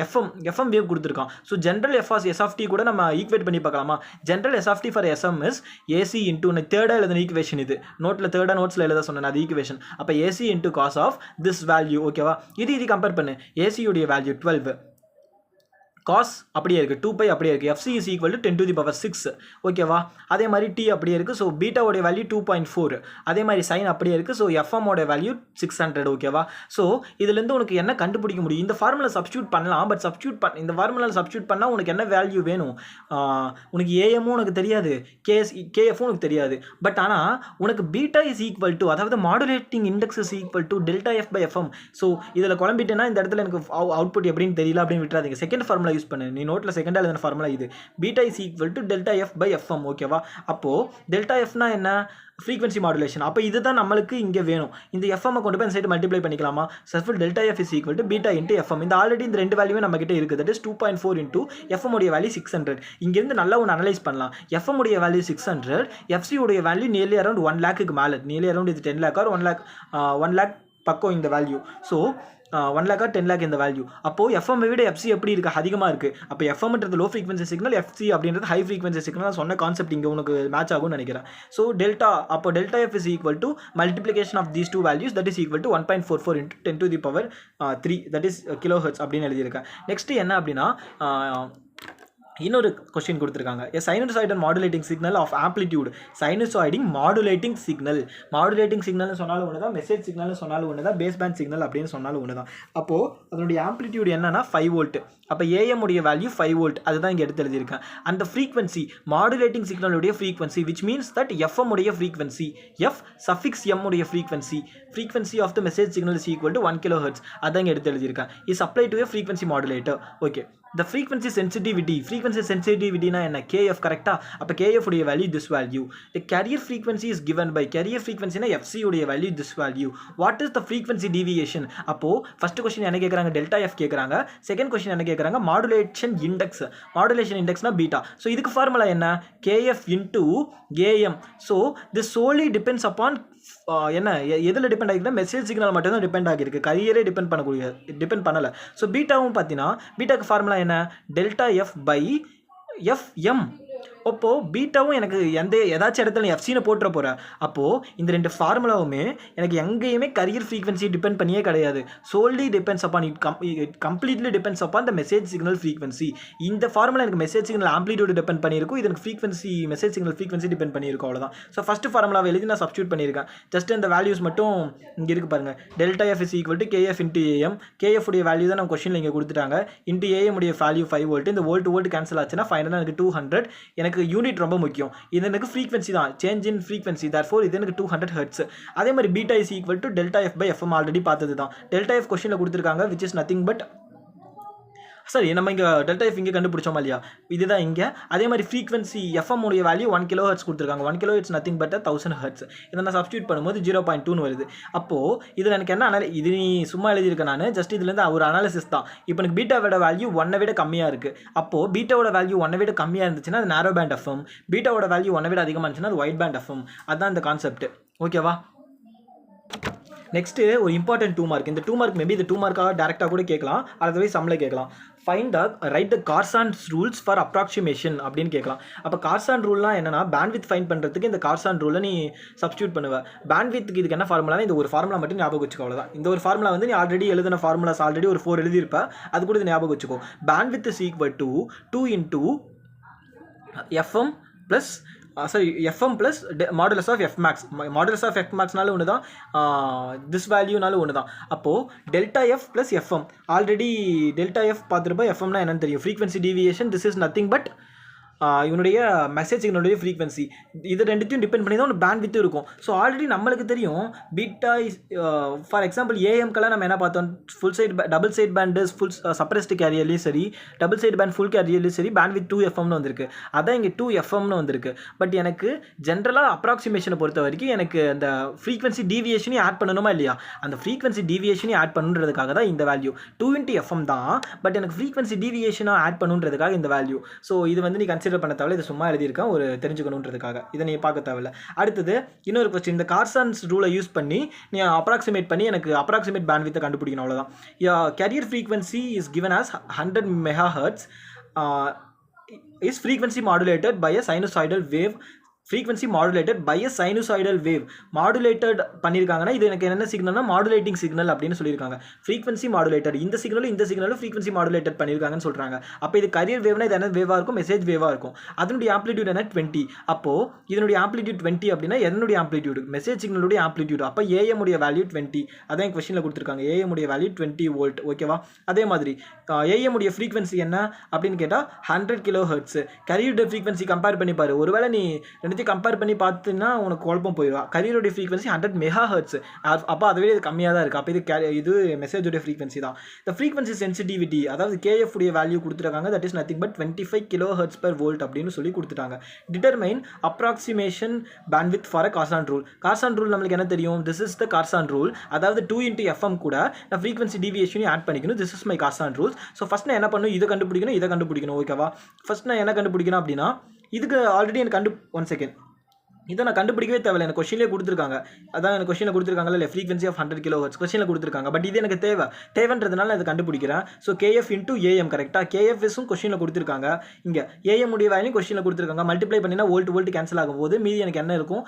FM wave கொடுத்துருக்கான். So general S of T கூட நம்ம ஈக்குவேட் பண்ணி பார்க்கலாமா? General S of T for SM is AC into தேர்டாக எழுதின ஈக்குவேஷன். இது நோட்ஸில் எழுத சொன்னேன் அது ஈக்குவேஷன். அப்போ AC into cos of this value. ஓகேவா? இது கம்பேர் பண்ணு. ஏசியுடைய வேல்யூ 12, காஸ் அப்படியே இருக்குது, 2π அப்படியே இருக்குது, FC is equal to 10 to the power 6. ஓகேவா? அதே மாதிரி டி அப்படியே இருக்குது. ஸோ பீட்டாவோடைய வேல்யூ 2.4. அதே மாதிரி சைன் அப்படியே இருக்குது. ஸோ எஃப்எம்மோட வேல்யூ 600. ஓகேவா? ஸோ இதுலேருந்து உனக்கு என்ன கண்டுபிடிக்க முடியும்? இந்த ஃபார்முலா சப்ஸ்டியூட் பண்ணலாம். பட் இந்த ஃபார்முலாவில் சப்ஸ்டியூட் பண்ணால் உனக்கு என்ன வேல்யூ வேணும்? உனக்கு ஏஎம்மும் உனக்கு தெரியாது, கேஎஃப்பும் உனக்கு தெரியாது. பட் ஆனால் உனக்கு பீட்டா இஸ் ஈக்குவல் டு, அதாவது modulating index is equal to delta F by FM. So இதில் குழம்பிட்டேன்னா இந்த இடத்துல எனக்கு அவுட்புட் எப்படின்னு தெரியல அப்படின்னு விட்டுறாதீங்க. செகண்ட் ஃபார்முலா யூஸ் பண்ணு. நீ நோட்ல செகண்டா எழுதின ஃபார்முலா இது. Beta is equal to delta F by FM. ஓகேவா? அப்போ டெல்டா எஃப்னா என்ன? Frequency modulation. அப்போ இதுதான் நம்மளுக்கு இங்கே வேணும். இந்த எஃப்எம் கொண்டு போய் இந்த சைடு மல்டிப்ளை பண்ணிக்கலாமா? சர்ஃபுல் delta F is equal to beta into FM. இந்த ஆல்ரெடி இந்த ரெண்டு வேல்யூவே நம்ம கிட்ட இருக்குது. தட் இஸ் 2.4 இன்ட்டு எஃப்எம் உடைய வேல்யூ 600. இங்கிருந்து நல்லா ஒன்று அனலைஸ் பண்ணலாம். எஃப்எம் உடைய வேல்யூ 600, எஃப்சி உடைய வேல்யூ நியர்லி அரௌண்ட் 1 lakhக்கு மேலே, நியர்லி அரௌண்ட் இது 10 lakh or 1 lakh பக்கம் இந்த value. So 1 lakh or 10 lakh இந்த வேல்யூ. அப்போ எஃப்எம் விட எஃப்சி எப்படி இருக்கு? அதிகமாக இருக்கு. அப்போ எஃப்எம்ன்றது லோ ஃப்ரீக்வன்சி சிக்னல், எஃப்சி அப்படின்றது ஹை ஃப்ரீக்வன்சி சிக்னல். சொன்ன கான்செப்ட் இங்கே உனக்கு மேட்ச் ஆகும்னு நினைக்கிறேன். So delta F is equal to multiplication of these 2 values, that is equal to 1.44 into 10 to the power 3, that is kilohertz அப்படின்னு எழுதியிருக்கேன். நெக்ஸ்ட் என்ன அப்படின்னா, இன்னொரு கொஸ்டின் கொடுத்துருக்காங்க. A sinusoidal modulating signal of amplitude. Sinusoidal modulating சிக்னல்னு சொன்னாலும் ஒன்று தான், மெசேஜ் சிக்னல்னு சொன்னாலும் ஒன்று தான், பேஸ் பேண்ட் சிக்னல் அப்படின்னு சொன்னாலும் ஒன்று தான். அப்போது அதனுடைய ஆம்ப்ளிடியூட் என்னன்னா 5 volt. அப்போ ஏஎம் உடைய வேல்யூ 5 volt. அதுதான் இங்கே எடுத்து எழுதியிருக்கேன். அந்த ஃப்ரீக்வன்சி மாடுலேட்டிங் சிக்னலுடைய frequency, which means that FM உடைய ஃப்ரீக்வன்சி, எஃப் சஃபிக்ஸ் எம் உடைய frequency of the message signal is equal to 1 kHz. அதான் இங்கே எடுத்து எழுதியிருக்கேன். Is apply to a frequency modulator. Okay, the frequency sensitivity na enna? kf. correct ah? Appo kf udiya value this value. The carrier frequency is given by, carrier frequency na fc udiya value this value. What is the frequency deviation? Appo first question enna kekranga? delta f kekranga. Second question enna kekranga? modulation index na beta. So idukku formula enna? kf into am. So this solely depends upon என்ன எதில் depend ஆகிருக்குன்னா message signal மட்டும் தான் depend ஆகிருக்கு. கரியரே depend பண்ணலை. So பீட்டாவும் பார்த்தீங்கன்னா பீட்டாக்கு formula என்ன? Delta F by FM. அப்போது பீட்டாவும் எனக்கு ஏதாச்சும் இடத்துல எஃப்சின்னு போட்டுற போகிறேன். அப்போது இந்த ரெண்டு ஃபார்முலாவுமே எனக்கு எங்கேயுமே கரியர் ஃப்ரீக்வன்சி டிபெண்ட் பண்ணியே கிடையாது. Solely depends upon it completely depends upon the message signal frequency. இந்த ஃபார்முலா எனக்கு மெசேஜ் சிக்னல் ஆம்ப்ளிடியூட் டிபெண்ட் பண்ணியிருக்கும். இது எனக்கு மெசேஜ் சிக்னல் ஃப்ரீக்வன்சி டிபெண்ட் பண்ணியிருக்கும். அவ்வளோதான். ஸோ ஃபஸ்ட்டு ஃபார்முலாவை எழுதி நான் சப்ஸ்டியூட் பண்ணியிருக்கேன். ஜஸ்ட் இந்த வேல்யூஸ் மட்டும் இங்கே இருக்குது பாருங்கள். Delta F is equal to KF into AM. KF உடைய வேல்யூ தான் நம்ம கொஸ்டினில் இங்கே கொடுத்துட்டாங்க. இன்ட்டு ஏஎம் உடைய வேல்யூ 5 volt. இந்த வோல்ட் கேன்சல் ஆச்சுன்னா ஃபைனலாக எனக்கு 200. எனக்கு யூனிட் ரொம்ப முக்கியம். இது எனக்கு ஃப்ரீக்வன்சி தான், சேஞ்ச் இன் ஃப்ரீக்வன்சி. தேர்ஃபோர் இது எனக்கு 200 Hz. அதே மாதிரி beta is equal to delta F by FM. Already பார்த்தது தான். டெல்டா எஃப் கொஸ்டினில் கொடுத்துருக்காங்க, விச் இஸ் நத்திங் பட், சரி நம்ம இங்கே டெல்டா எஃப் இங்கே கண்டுபிடிச்சோமா இல்லையா? இதுதான் இங்கே. அதே மாதிரி ஃப்ரீக்வன்சி எஃப்எம் உடைய வேல்யூ 1 kHz கொடுத்துருக்காங்க. 1 kHz நத்திங் பட் 1000 Hz. இதை நான் சப்ஸ்டியூட் பண்ணும்போது 0.2 வருது. அப்போது இதில் எனக்கு என்ன இது நீ சும்மா எழுதியிருக்கேன் நான். ஜஸ்ட் இதுலேருந்து ஒரு அனாலிசிஸ் தான். இப்போ எனக்கு பீட்டாவோட வேல்யூ 1 விட கம்மியாக இருக்குது. அப்போது பீட்டாவோட வேல்யூ 1 விட கம்மியாக இருந்துச்சுன்னா அது நேரோ பேண்ட் எஃப்எம். பீட்டாவோட வேல்யூ 1 விட அதிகமாக இருந்துச்சுன்னா அது ஒயிட் பேண்ட் எஃப்எம். அதுதான் இந்த கான்செப்ட். ஓகேவா? நெக்ஸ்ட்டு ஒரு இம்பார்ட்டன்ட் 2 மார்க். இந்த 2 மார்க் மேபி இந்த 2 மார்க்காக டேரெக்டாக கூட கேட்கலாம், அதுவே சம்மில் கேட்கலாம். Write the Carson rules for approximation அப்படின்னு கேட்கலாம். அப்போ கார்சான் ரூல்லாம் என்னன்னா பேண்ட்வித் ஃபைண்ட் பண்ணுறதுக்கு இந்த கார்சான் ரூலை நீ சப்ஸ்டியூட் பண்ணுவ. பேண்ட்வித்துக்கு இதுக்கு என்ன ஃபார்முலானா இந்த ஒரு ஃபார்முலா மட்டும் ஞாபகம் வச்சுக்கோ, அவ்வளோதான். இந்த ஒரு ஃபார்முலா வந்து நீ ஆல்ரெடி எழுதின ஃபார்முலாஸ் ஆல்ரெடி ஒரு 4 எழுதியிருப்ப, அது கூட இது ஞாபகம் வச்சுக்கோ. Bandwidth is equal to 2 into FM plus FM plus modulus of F max. Modulus of F மேக்ஸ்னால ஒன்று தான், திஸ் வேல்யூனாலும் ஒன்று தான். அப்போது delta F plus FM. Already delta F பார்த்துருப்பா, எஃப்எம்னா என்னன்னு தெரியும், frequency deviation. This is nothing but இவனுடைய மெசேஜ் சிக்னலுடைய ஃப்ரீக்வன்சி. இது ரெண்டுத்தையும் டிபெண்ட் பண்ணி தான் ஒன்று பேண்ட் இருக்கும். ஸோ ஆல்ரெடி நம்மளுக்கு தெரியும் பீட்டா இஸ், ஃபார் எக்ஸாம்பிள் ஏஎம்கெல்லாம் நம்ம என்ன பார்த்தோம், full side double side band full suppressed கேரியர்லேயும் சரி, டபுள் சைட் பேண்ட் ஃபுல் கேரியர்லேயும் சரி, பேண்ட் வித் 2FM வந்திருக்கு. அதான் இங்கே 2FM வந்திருக்கு. பட் எனக்கு ஜென்ரலாக அப்ராக்சிமேஷனை பொறுத்த வரைக்கும் எனக்கு அந்த ஃப்ரீக்வன்சி டீவியேஷனையும் ஆட் பண்ணணுமா இல்லையா, அந்த ஃப்ரீக்வன்சி டீவியேஷனையும் ஆட் பண்ணுன்றதுக்காக தான் இந்த வேல்யூ 2 into FM தான். பட் எனக்கு ஃப்ரீக்வன்சி டீவியேஷனாக ஆட் பண்ணுன்றதுக்காக இந்த வேல்யூ. ஸோ இது வந்து நீ கன்சிடர் பண்ண தேவையில்ல, இது சும்மா எழுதியிருக்கேன் ஒரு தெரிஞ்சுக்கணுன்றதுக்காக, இதை நீ பார்க்க தேவையில்ல. அடுத்தது இன்னொரு கொஸ்டின், இந்த கார்சான்ஸ் ரூலை யூஸ் பண்ணி நீ அப்ராக்சிமேட் பண்ணி எனக்கு அப்ராக்சிமேட் பேண்ட்வித்தை கண்டுபிடிக்கணும், அவ்வளோதான். Carrier frequency is given as 100 MHz is frequency modulated by a sinusoidal wave. Frequency modulated by a sinusoidal wave. Modulated பண்ணியிருக்காங்கன்னா இது எனக்கு என்ன சிக்னல்னா மாடுலேட்டிங் சிக்னல் அப்படின்னு சொல்லியிருக்காங்க. ஃப்ரீக்வன்சி மாடுலேட்டட், இந்த சிக்னலும் ஃப்ரீக்வன்சி மாடுலேட்டட் பண்ணியிருக்காங்கன்னு சொல்கிறாங்க. அப்போ இது கரியர் வேவ்னா இது என்ன வேவாக இருக்கும், மெசேஜ் வேவாக இருக்கும். அதனுடைய ஆம்ப்ளிடியூட் என்ன 20. அப்போது இதனுடைய ஆம்ப்ளிடியூட் 20 அப்படின்னா என்னுடைய ஆம்ப்ளிடியூட் மெசேஜ் சிக்னலுடைய ஆம்ப்ளிடியூட். அப்போ ஏஎம் உடைய வேல்யூ 20. அதான் கொஸ்டினில் கொடுத்துருக்காங்க, ஏஎம் உடைய வேல்யூ 20 volt. ஓகேவா. அதே மாதிரி ஏஎம் உடைய ஃப்ரீக்வன்சி என்ன அப்படின்னு கேட்டால் 100 kHz. கரியருடைய ஃப்ரீக்வன்சி கம்பேர் பண்ணி பாரு. ஒருவேளை நீ கம்பேர் பண்ணி பார்த்தீங்கன்னா உனக்கு குழப்பம் போயிடும். கரியருடைய ஃப்ரீக்வன்சி 100 MHz. அப்போ அதுவே இது கம்மியாக தான் இருக்குது. அப்போ இது மெசேஜோடைய ஃப்ரீக்வன்சி தான். இந்த ஃப்ரீக்வன்சி சென்சிட்டிவிட்டி அதாவது கேஎஃப் உடைய வேல்யூ கொடுத்துருக்காங்க, that is nothing but 25 kHz/volt அப்படின்னு சொல்லி கொடுத்துட்டாங்க. Determine approximation bandwidth for a Carson rule. Carson rule நம்மளுக்கு என்ன தெரியும், this is the Carson rule. அதாவது 2 into FM கூட நான் ஃப்ரீக்வன்சி டீவியேஷனையும் ஆட் பண்ணிக்கணும். This is my Carson rules. So first நான் என்ன பண்ணணும், இதை கண்டுபிடிக்கணும். ஓகேவா. ஃபஸ்ட் நான் என்ன கண்டுபிடிக்கணும் அப்படின்னா இதுக்கு ஆல்ரெடி எனக்கு ஒன் செகண்ட், இதை நான் கண்டுபிடிக்கவே தேவையில்லை, எனக்கு கொஸ்டின்லேயே கொடுத்துருக்காங்க. அதான் எனக்கு கொஸ்டினில் கொடுத்துருக்காங்கல்ல, இல்லை ஃப்ரீக்வன்சி ஆஃப் 100 kHz கொஸ்டினில் கொடுத்துருக்காங்க. பட் இது எனக்கு தேவைன்றதுனால நான் அதை கண்டுபிடிக்கிறேன். ஸோ KF into AM கரெக்டாக, KFஸும் கொஸ்டினில் கொடுத்துருக்காங்க. இங்கே AM உடைய வேல்யூ கொஸ்டினில் கொடுத்துருக்காங்க. மல்டிப்ளை பண்ணினா வோல்ட் கேன்சல் ஆகும் போது மீதி எனக்கு என்ன இருக்கும்,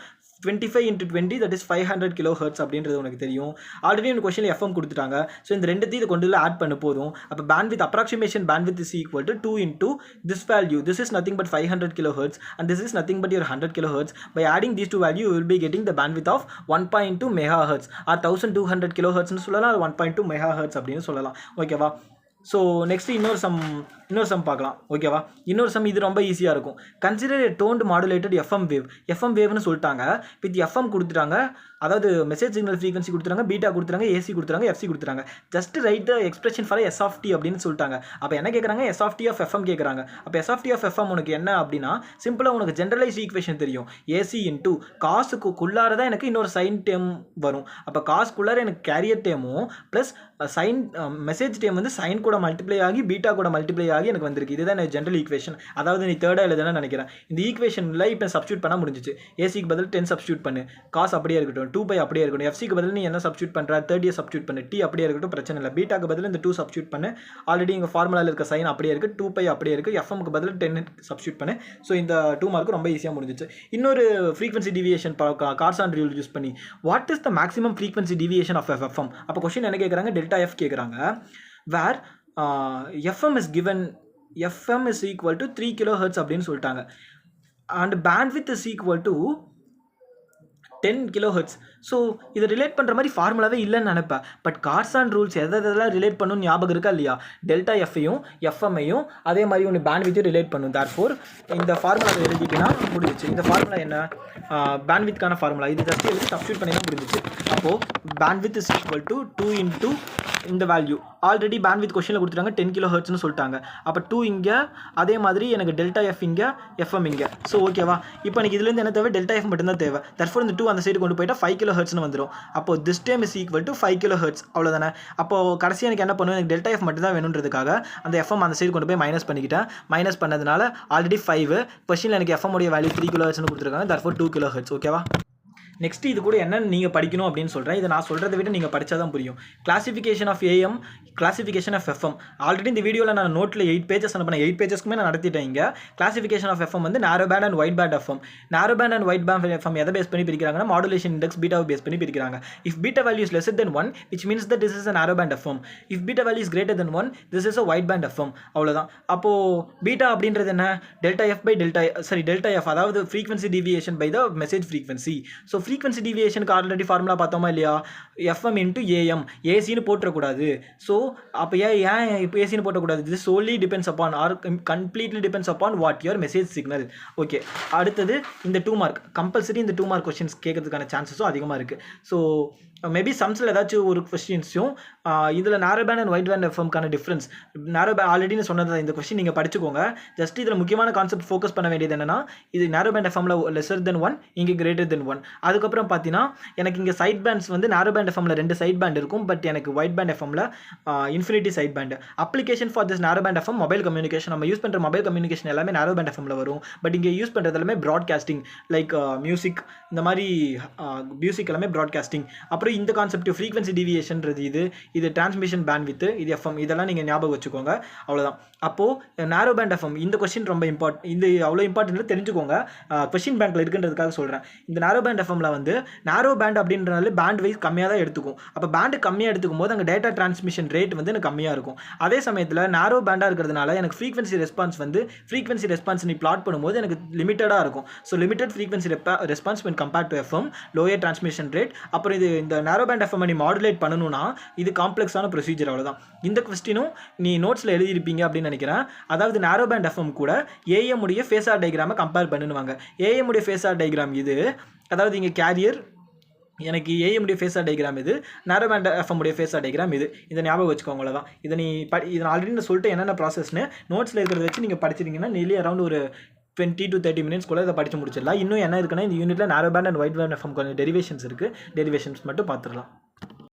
25 into 20 தட் இஸ் 500 kHz அப்படின்றது உனக்கு தெரியும். ஆல்ரெடி எனக்கு கொஸ்டினில் FM கொடுத்துட்டாங்க. ஸோ இந்த ரெண்டுத்தையும் இதை கொண்டு ஆட் பண்ண போதும். அப்போ bandwidth approximation bandwidth is equal to 2 into this value. This is nothing but 500 kHz and this is nothing but your 100 kHz. By adding these two value you will be getting the bandwidth of 1.2 MHz or 1200 kHz னு சொல்லலாம், 1.2 MHz அப்படின்னு சொல்லலாம். ஓகேவா. So next இன்னொரு some பார்க்கலாம். ஓகேவா. இன்னொரு some இது ரொம்ப ஈஸியாக இருக்கும். Consider a tone modulated FM வேவ்னு சொல்லிட்டாங்க. வித் எஃப்எம் கொடுத்துட்டாங்க, அதாவது மெசேஜ் சிக்னல் ஃப்ரீக்வன்சி கொடுத்துறாங்க, பீட்டா கொடுத்துறாங்க, ஏசி கொடுத்துறாங்க, எஃப்சி கொடுத்துறாங்க. Just write the expression for S of T அப்படின்னு சொல்லிட்டாங்க. அப்போ என்ன கேட்குறாங்க, S of T of FM கேட்குறாங்க. அப்போ S of T of FM உனக்கு என்ன அப்படின்னா சிம்பிளாக உனக்கு ஜென்ரலைஸ் ஈக்குவேஷன் தெரியும். ஏசி இன்டூ காசுக்குள்ளார தான் எனக்கு இன்னொரு சைன் டேம் வரும். அப்போ காசுக்குள்ளார எனக்கு கேரியர் டேமும் ப்ளஸ் சைன் மெசேஜ் டேம் வந்து சைன் கூட மல்டிப்ளை ஆகி பீட்டா கூட மல்டிப்ளை ஆகி எனக்கு வந்திருக்கு. இதுதான் எனக்கு ஜென்ரல் ஈக்குவேஷன். அதாவது நீ தேர்டாக எழுதுன்னு நினைக்கிறேன். இந்த ஈக்குவேஷனில் இப்போ சப்ஸ்டியூட் பண்ண முடிஞ்சிச்சு. ஏசிக்கு பதில் 10 சப்ஸ்டியூட் பண்ணு, காசு அப்படியே இருக்கட்டும், 2π அப்படியே இருக்கட்டும். எஃப்சிக்கு பதில் நீ என்ன சப்ஸ்டியூட் பண்ணுற, 30 சப்ஸ்டியூட் பண்ணு, டி அப்படியே இருக்கட்டும், பிரச்சனை இல்லை. பீட்டாக்கு பதில் இந்த 2 சப்ஸ்டியூட் பண்ணு, ஆல்ரெடி இங்கே ஃபார்முலாவில் இருக்க சைன் அப்படியே இருக்குது, 2π அப்படியே இருக்குது. எஃப்எம்க்கு பதில் 10 சப்ஸ்டியூட் பண்ணு. ஸோ இந்த 2 மார்க்கு ரொம்ப ஈஸியாக முடிஞ்சிச்சு. இன்னொரு frequency deviation Carson rule use பண்ணி what is the maximum frequency deviation of FM. அப்போ கொஸ்டின் என்ன கேட்குறாங்க, டெல்டா எஃப் கேட்குறாங்க. வேர் FM is equal to 3 kHz அப்படின்னு சொல்லிட்டாங்க. And bandwidth is equal to 10 kHz. So இதை ரிலேட் பண்ணுற மாதிரி ஃபார்முலாவே இல்லைன்னு நினைப்பேன். பட் கார்சான் ரூல்ஸ் எதெல்லாம் ரிலேட் பண்ணணும்னு ஞாபகம் இருக்கா இல்லையா, டெல்டா எஃப்ஐயும் எஃப்எம்ஐயும் அதே மாதிரி ஒன்று பேண்ட்வித்தையும் ரிலேட் பண்ணும். தேர்ஃபோர் இந்த ஃபார்முலா எழுதிக்கினா முடிஞ்சிச்சு. இந்த ஃபார்முலா என்ன, பேண்ட்வித்கான ஃபார்முலா. இது ஜஸ்ட் எழுதி சப்ஸ்டியூட் பண்ணி தான் முடிஞ்சிச்சு. அப்போது bandwidth is equal to 2 into இந்த வேல்யூ. ஆல்ரெடி பேண்ட்வித் கொஸ்டினில் கொடுத்துட்டாங்க 10 kHzன்னு சொல்லிட்டாங்க. அப்போ 2 இங்கே, அதே மாதிரி எனக்கு டெல்டா எஃப் இங்கே, எஃப்எம் இங்கே. ஸோ ஓகேவா. இப்போ எனக்கு இதுலேருந்து என்ன தேவை, டெல்டா எஃப் மட்டும்தான் தேவை. தர்ஃபோர் இந்த 2 அந்த சைடு கொண்டு போயிட்டா 5 kHzன்னு வந்துடும். அப்போ this time is equal to 5 kHz. அவ்வளோதானே. அப்போது கடைசி எனக்கு என்ன பண்ணுவேன், எனக்கு டெல்டா எஃப் மட்டும் தான் வேணுன்றதுக்காக அந்த எஃப்எம் அந்த சைடு கொண்டு போய் மைனஸ் பண்ணிக்கிட்டேன். மைனஸ் பண்ணதுனால ஆல்ரெடி 5 கொஸ்டினில் எனக்கு எஃப்எம் உடைய வேல்யூ 3 kHzன்னு கொடுத்துருக்காங்க. Therefore 2 kHz. ஓகேவா. நெக்ஸ்ட் இது கூட என்னன்னு நீங்கள் படிக்கணும் அப்படின்னு சொல்கிறேன். இதை நான் சொல்கிறத விட நீங்கள் படித்தா தான் புரியும். Classification of AM, classification of FM. Already இந்த வீடியோவில் நான் நோட்டில் 8 பேஜஸ் அனுப்பினேன். 8 பேஜஸ்க்குமே நான் நடத்திட்டேன். இங்கே கிளாசிஃபிகேஷன் ஆஃப் எஃப்எம் வந்து narrow band and wide band FM. Narrow band and wide band FM எதை பேஸ் பண்ணி பிரிக்கிறாங்கன்னா மாடுலேஷன் இண்டெக்ஸ் பீட்டாவை பேஸ் பண்ணி பிரிக்கிறாங்க. If beta value is lesser then 1 which means that this is a narrow band FM. if beta value is greater than 1 this is a wide band FM. அவ்வளவுதான். அப்போ beta அப்படின்றது என்ன? Delta F by delta F, அதாவது frequency deviation by the message frequency. So frequency டிவியேஷனுக்கு already formula பார்த்தோமா இல்லையா? FM into AM. ஏசின்னு போட்டக்கூடாது. ஸோ அப்போ ஏன் இப்போ ஏசின்னு போட்டக்கூடாது? this solely depends upon or completely depends upon what your message signal. Okay, அடுத்தது இந்த 2 மார்க் கம்பல்சரி. இந்த 2 மார்க் கொஸ்டின்ஸ் கேட்கறதுக்கான சான்சஸும் அதிகமாக இருக்குது. ஸோ மேபி சம்ஸில் ஏதாச்சும் ஒரு கொஸ்டின்ஸும் இதில் narrow band and wide band எஃப்எம்க்கான டிஃப்ரென்ஸ் நேரோ பேண்ட் ஆல்ரெடி சொன்னது. இந்த கொஸ்டின் நீங்கள் படிச்சுக்கோங்க. ஜஸ்ட் இதில் முக்கியமான கான்செப்ட் ஃபோக்கஸ் பண்ண வேண்டியது என்னன்னா, இது நேரோ பேண்ட் எஃப்எம்ல லெஸர் தென் 1, இங்கே கிரேட்டர் தென் 1. அதுக்கப்புறம் பார்த்தீங்கன்னா எனக்கு இங்கே சைட் பேண்ட்ஸ் வந்து நேரோ பேண்ட் எஃப்எம்ல 2 சைட் பேண்ட் இருக்கும். பட் எனக்கு ஒயிட் பேண்ட் எஃப்எம்ல infinity side band. Application for this narrow band FM mobile communication. நம்ம யூஸ் பண்ணுற மொபைல் கம்யூனிகேஷன் எல்லாமே நேரோ பேண்ட் எஃப்எம்ல வரும். பட் இங்கே யூஸ் பண்ணுறது எல்லாமே ப்ராட்காஸ்டிங், லைக் மியூசிக், இந்த மாதிரி மியூசிக் எல்லாமே ப்ராட்காஸ்டிங். அப்புறம் இந்த கான்செப்ட் ஃப்ரீக்வன்சி டிவியேஷன்றது இது டிரான்ஸ்மிஷன் பேண்ட் வித் இது எஃப்எம், இதெல்லாம் நீங்கள் ஞாபகம் வச்சுக்கோங்க. அவ்வளோதான். அப்போது நேரோ பேண்ட் எஃப்எம் இந்த கொஸ்டின் ரொம்ப இம்பார்ட்டன்ட். இது அவ்வளோ இம்பார்ட்டன்ட் தெரிஞ்சுக்கோங்க. கொஸ்டின் பேங்க்கில் இருக்குன்றதுக்காக சொல்கிறேன். இந்த நேரோ பேண்ட் எஃப்எம்ல வந்து நேரோ பேண்ட் அப்படின்றனால பேண்ட் வைஸ் கம்மியாக தான் எடுத்துக்கும். அப்போ பேண்டு கம்மியாக எடுத்துக்கும் போது அங்கே டேட்டா டிரான்ஸ்மிஷன் ரேட் வந்து எனக்கு கம்மியாக இருக்கும். அதே சமயத்தில் நேரோ பேண்டாக இருக்கிறதுனால எனக்கு ஃப்ரீக்வன்சி ரெஸ்பான்ஸ் நீ பிளாட் பண்ணும்போது எனக்கு லிமிட்டடாக இருக்கும். So limited frequency response when compared to FM, lower transmission rate. அப்புறம் இந்த நேரோ பேண்ட் எஃப்எம் நீ மாடுலேட் பண்ணணும்னா இது காம்ப்ளெக்ஸான ப்ரொசீஜர். அவ்வளோதான். இந்த கொஸ்டினும் நீ நோட்ஸில் எழுதியிருப்பீங்க அப்படின்னு நினைக்கிறேன். அதாவது நேரோ பேண்ட் எஃப்எம் கூட ஏஎம் உடைய ஃபேஸார் டயக்ராமை கம்பேர் பண்ணுவாங்க. ஏஎம் உடைய ஃபேஸார் டயக்ராம் இது, அதாவது இங்கே கேரியர், எனக்கு ஏஎம் உடைய ஃபேஸார் டயக்ராம் இது, நேரோ பேண்ட் எஃப்எம் உடைய ஃபேஸார் டயக்ராம் இது. இதை ஞாபகம் வச்சுக்கோங்க. அவ்வளோதான். இதை ஆல்ரெடி நான் சொல்லிட்டு என்னென்ன ப்ராசஸ்னு நோட்ஸில் இருக்கிறத வச்சு நீங்கள் படிச்சிருக்கீங்கன்னா நியர்லி அரௌண்ட் ஒரு 20 to 30 minutes கூட இதை படித்து முடிச்சிடலாம். இன்னும் என்ன இருக்குன்னா இந்த யூனிட்டில் narrow band and wide band FM கொஞ்சம் டெரிவேஷன்ஸ் இருக்குது. டெரிவேஷன்ஸ் மட்டும் பார்த்துடலாம்.